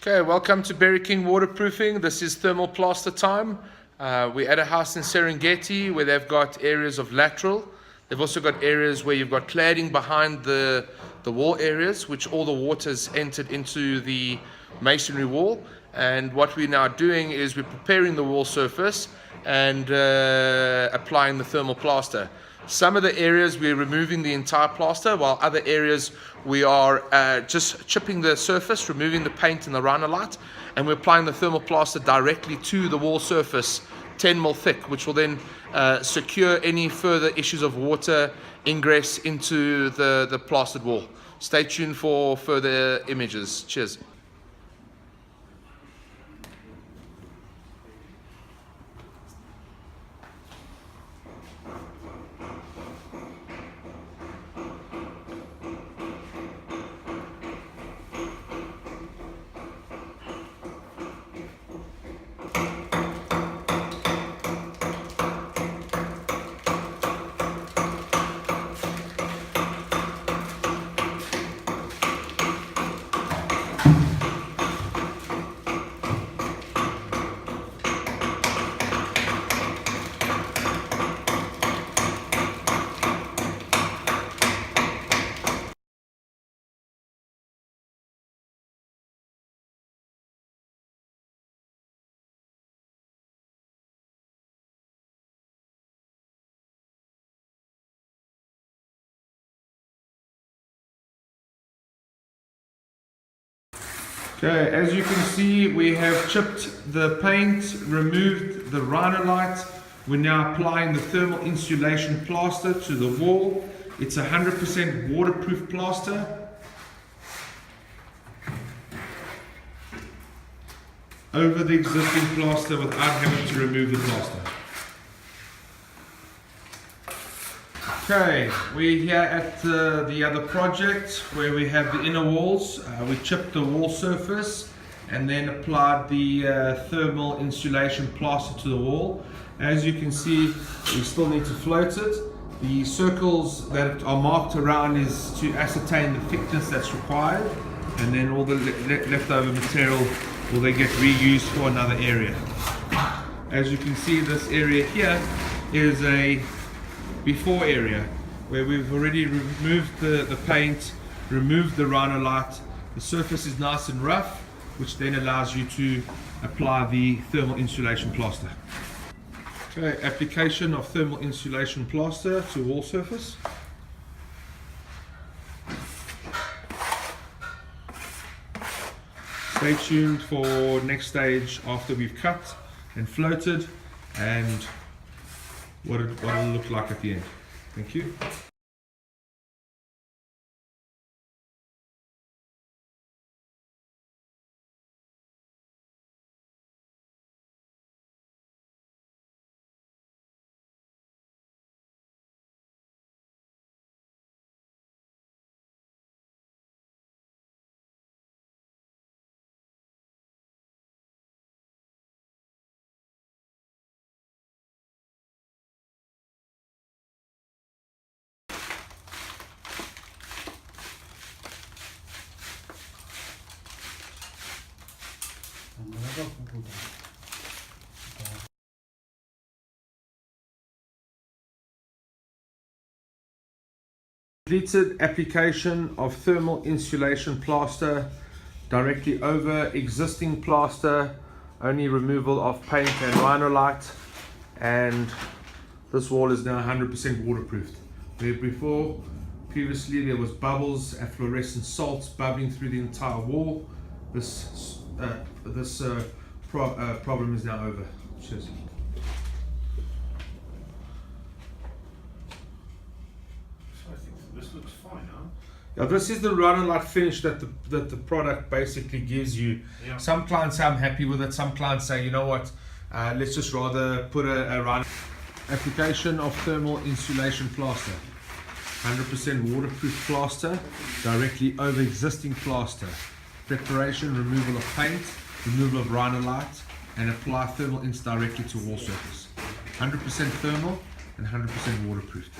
Okay, welcome to Berry King Waterproofing. This is thermal plaster time. We're at a house in Serengeti where they've got areas of lateral. They've also got areas where you've got cladding behind the wall areas, which all the water's entered into the masonry wall. And what we're now doing is we're preparing the wall surface and applying the thermal plaster. Some of the areas we're removing the entire plaster, while other areas we are just chipping the surface, removing the paint and the rhinolite, and we're applying the thermal plaster directly to the wall surface, 10 mil thick, which will then secure any further issues of water ingress into the plastered wall. Stay tuned for further images. Cheers. Okay, as you can see, we have chipped the paint, removed the rhinolite. We're now applying the thermal insulation plaster to the wall. It's 100% waterproof plaster. Over the existing plaster without having to remove the plaster. Okay, we're here at the other project where we have the inner walls. We chipped the wall surface and then applied the thermal insulation plaster to the wall. As you can see, we still need to float it. The circles that are marked around is to ascertain the thickness that's required, and then all the leftover material will then get reused for another area. As you can see, this area here is a before area where we've already removed the paint, removed the rhinolite. The surface is nice and rough, which then allows you to apply the thermal insulation plaster. Okay, application of thermal insulation plaster to wall surface. Stay tuned for next stage after we've cut and floated and what it'll look like at the end. Thank you. Completed application of thermal insulation plaster directly over existing plaster, only removal of paint and rhinolite, and this wall is now 100% waterproofed. Where previously there was bubbles and fluorescent salts bubbling through the entire wall, this problem is now over. Cheers. This looks fine, huh? Yeah, this is the rhinolite finish that the product basically gives you. Yeah. Some clients say I'm happy with it. Some clients say, you know what, let's just rather put a rhinolite. Application of thermal insulation plaster. 100% waterproof plaster directly over existing plaster. Preparation, removal of paint, removal of rhinolite, and apply thermal ins directly to wall surface. 100% thermal and 100% waterproofed.